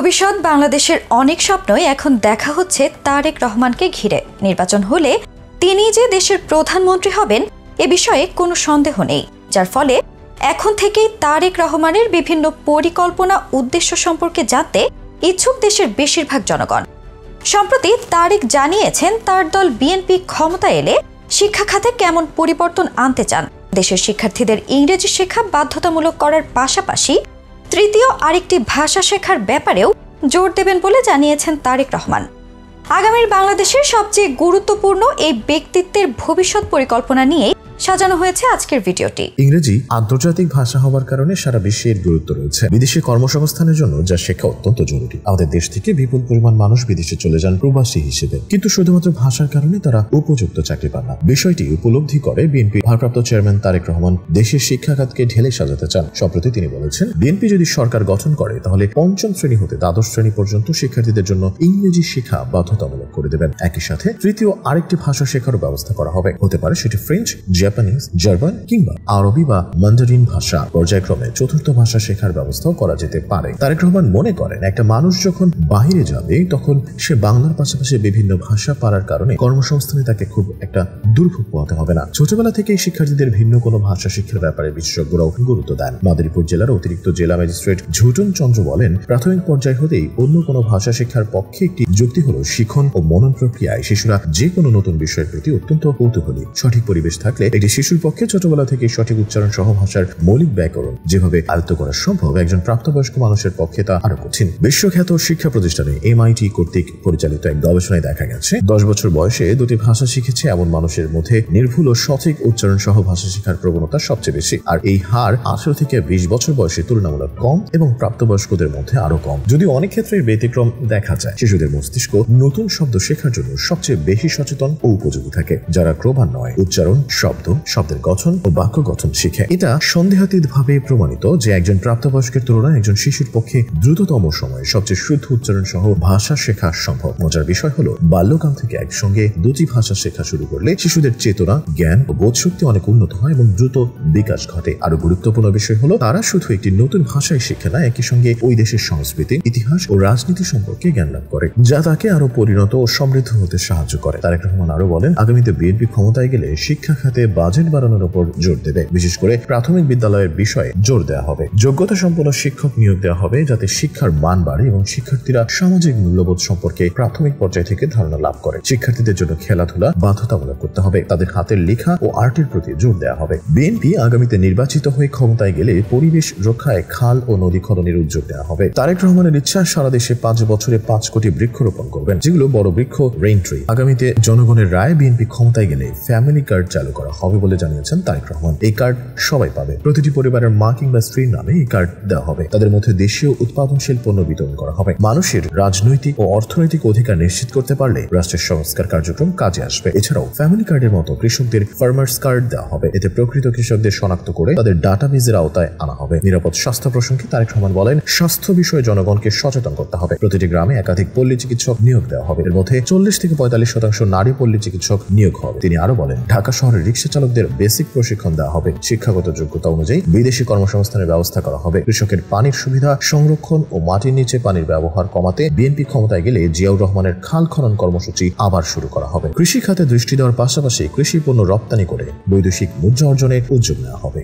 ভবিষ্যৎ বাংলাদেশের অনেক স্বপ্নই এখন দেখা হচ্ছে তারেক রহমানকে ঘিরে। নির্বাচন হলে তিনি যে দেশের প্রধানমন্ত্রী হবেন এ বিষয়ে কোনো সন্দেহ নেই, যার ফলে এখন থেকেই তারেক রহমানের বিভিন্ন পরিকল্পনা উদ্দেশ্য সম্পর্কে জানতে ইচ্ছুক দেশের বেশিরভাগ জনগণ। সম্প্রতি তারেক জানিয়েছেন তার দল বিএনপি ক্ষমতা এলে শিক্ষা খাতে কেমন পরিবর্তন আনতে চান। দেশের শিক্ষার্থীদের ইংরেজি শেখা বাধ্যতামূলক করার পাশাপাশি তৃতীয় আরেকটি ভাষা শেখার ব্যাপারেও জোর দেবেন বলে জানিয়েছেন তারেক রহমান। আগামীর বাংলাদেশের সবচেয়ে গুরুত্বপূর্ণ এই ব্যক্তিত্বের ভবিষ্যৎ পরিকল্পনা নিয়ে সাজানো হয়েছে আজকের ভিডিওটি। ইংরেজি আন্তর্জাতিক ভাষা হওয়ার কারণে সারা বিশ্বে এর গুরুত্ব রয়েছে। বিদেশে কর্মসংস্থানের জন্য যা শেখা অত্যন্ত জরুরি। আমাদের দেশ থেকে বিপুল পরিমাণ মানুষ বিদেশে চলে যান প্রবাসী হিসেবে, কিন্তু শুধুমাত্র ভাষার কারণে তারা উপযুক্ত চাকরি পান না। বিষয়টি উপলব্ধি করে বিএনপি ভারপ্রাপ্ত চেয়ারম্যান তারেক রহমান দেশের শিক্ষা খাতকে ঢেলে সাজাতে চান। সম্প্রতি তিনি বলেছেন, বিএনপি যদি সরকার গঠন করে তাহলে পঞ্চম শ্রেণী হতে দ্বাদশ শ্রেণী পর্যন্ত শিক্ষার্থীদের জন্য ইংরেজি শিক্ষা বাধ্যতামূলক করে দেবেন। একই সাথে তৃতীয় আরেকটি ভাষা শেখার ব্যবস্থা করা হবে। হতে পারে সেটি ফ্রেঞ্চ, জাপানিজ, জার্মান কিংবা আরবি বা মান্ডারিন ভাষা। পর্যায়ক্রমে চতুর্থ ভাষা শেখার ব্যবস্থাও করা যেতে পারে। তারেক রহমান মনে করেন, একটা মানুষ যখন বাহিরে যাবে তখন সে বাংলার পাশাপাশি বিভিন্ন ভাষা পারার কারণে কর্মসংস্থানে তাকে খুব একটা দুর্ভোগ পোহাতে হবে না। ছোটবেলা থেকেই শিক্ষার্থীদের ভিন্ন কোনো ভাষা শিক্ষার ব্যাপারে বিশেষজ্ঞরাও গুরুত্ব দেন। মাদারীপুর জেলার অতিরিক্ত জেলা ম্যাজিস্ট্রেট ঝুটন চন্দ্র বলেন, প্রাথমিক পর্যায় হতেই অন্য কোনো ভাষা শিক্ষার পক্ষে একটি যুক্তি হলো শিখন ও মনন প্রক্রিয়ায় শিশুরা যে কোনো নতুন বিষয়ের প্রতি অত্যন্ত কৌতূহলী। সঠিক পরিবেশ থাকলে এটি শিশুর পক্ষে ছোটবেলা থেকে সঠিক উচ্চারণ সহ ভাষার মৌলিক ব্যাকরণ যেভাবে আয়ত্ত করা সম্ভব, একজন প্রাপ্তবয়স্ক মানুষের পক্ষে তা আরো কঠিন। বিশ্বখ্যাত শিক্ষা প্রতিষ্ঠানে MIT কর্তৃক পরিচালিত এক গবেষণায় দেখা গেছে, 10 বছর বয়সে দুটি ভাষা শিখেছে এমন মানুষের মধ্যে নির্ভুল ও সঠিক উচ্চারণ সহ ভাষা শেখার প্রবণতা সবচেয়ে বেশি। আর এই হার 18 থেকে 20 বছর বয়সে তুলনামূলক কম এবং প্রাপ্তবয়স্কদের মধ্যে আরো কম। যদিও অনেক ক্ষেত্রে ব্যতিক্রম দেখা যায়। শিশুদের মস্তিষ্ক নতুন শব্দ শেখার জন্য সবচেয়ে বেশি সচেতন ও উপযোগী থাকে, যারা ক্রমান্বয়ে উচ্চারণ, শব্দের গঠন ও বাক্য গঠন শিখে। এটা সন্দেহাতীত ভাবে প্রমাণিত যে একজন প্রাপ্তবয়স্কের তুলনায় একজন শিশুর পক্ষে দ্রুততম সময়ে সবচেয়ে শুদ্ধ উচ্চারণ সহ ভাষা শেখা সম্ভব। মজার বিষয় হলো, বাল্যকাল থেকে একসঙ্গে দুটি ভাষা শেখা শুরু করলে শিশুদের চেতনা, জ্ঞান ও বোধশক্তি অনেক উন্নত হয় এবং দ্রুত বিকাশ ঘটে। আরো গুরুত্বপূর্ণ বিষয় হলো, তারা শুধু একটি নতুন ভাষায় শিখে না, একই সঙ্গে ওই দেশের সংস্কৃতি, ইতিহাস ও রাজনীতি সম্পর্কে জ্ঞান লাভ করে, যা তাকে আরো পরিণত ও সমৃদ্ধ হতে সাহায্য করে। তারেক রহমান আরো বলেন, আগামীতে বিএনপি ক্ষমতায় গেলে শিক্ষা খাতে বাজেট বাড়ানোর উপর জোর দেবে। বিশেষ করে প্রাথমিক বিদ্যালয়ের বিষয়ে জোর দেওয়া হবে। যোগ্যতা সম্পন্ন শিক্ষক নিয়োগ দেওয়া হবে যাতে শিক্ষার মান বাড়ে এবং শিক্ষার্থীরা সামাজিক মূল্যবোধ সম্পর্কে প্রাথমিক পর্যায় থেকে ধারণা লাভ করে। শিক্ষার্থীদের জন্য খেলাধুলা বাধ্যতামূলক করতে হবে। তাদের হাতের লেখা ও আর্টের প্রতি জোর দেওয়া হবে। বিএনপি আগামীতে নির্বাচিত হয়ে ক্ষমতায় গেলে পরিবেশ রক্ষায় খাল ও নদী খননের উদ্যোগ নেওয়া হবে। তারেক রহমানের ইচ্ছা, সারা দেশে 5 বছরে 5 কোটি বৃক্ষরোপণ করবেন, যেগুলো বড় বৃক্ষ, রেইন ট্রি। আগামীতে জনগণের রায় বিএনপি ক্ষমতায় গেলে ফ্যামিলি কার্ড চালু করা হবে বলে জানিয়েছেন তারেক রহমান। এই কার্ড সবাই পাবে। প্রতিটি পরিবারের মা কিংবা স্ত্রীর নামে এই কার্ড দেওয়া হবে। তাদের মধ্যে দেশীয় উৎপাদনশীল পণ্য বিতরণ করা হবে। মানুষের রাজনৈতিক ও অর্থনৈতিক অধিকার নিশ্চিত করতে পারলে রাষ্ট্রের সংস্কার কার্যক্রম কাজে আসবে। এছাড়াও ফ্যামিলি কার্ডের মতো কৃষকদের ফার্মার্স কার্ড দেওয়া হবে। এতে প্রকৃত কৃষকদের শনাক্ত করে তাদের ডাটাবেজের আওতায় আনা হবে। নিরাপদ স্বাস্থ্য প্রসঙ্গে তারেক রহমান বলেন, স্বাস্থ্য বিষয়ে জনগণকে সচেতন করতে হবে। প্রতিটি গ্রামে একাধিক পল্লী চিকিৎসক নিয়োগ দেওয়া হবে। এর মধ্যে 40 থেকে 45% নারী পল্লী চিকিৎসক নিয়োগ হবে। তিনি আরো বলেন, ঢাকা শহরের রিক্সা চালকদের বেসিক প্রশিক্ষণ দেওয়া হবে। শিক্ষাগত যোগ্যতা অনুযায়ী বিদেশি কর্মসংস্থানের ব্যবস্থা করা হবে। কৃষকের পানির সুবিধা, সংরক্ষণ ও মাটির নিচে পানির ব্যবহার কমাতে বিএনপি ক্ষমতায় গেলে জিয়াউর রহমানের খাল খনন কর্মসূচি আবার শুরু করা হবে। কৃষি খাতে দৃষ্টি দেওয়ার পাশাপাশি কৃষি পণ্য রপ্তানি করে বৈদেশিক মুদ্রা অর্জনের উদ্যোগ নেওয়া হবে।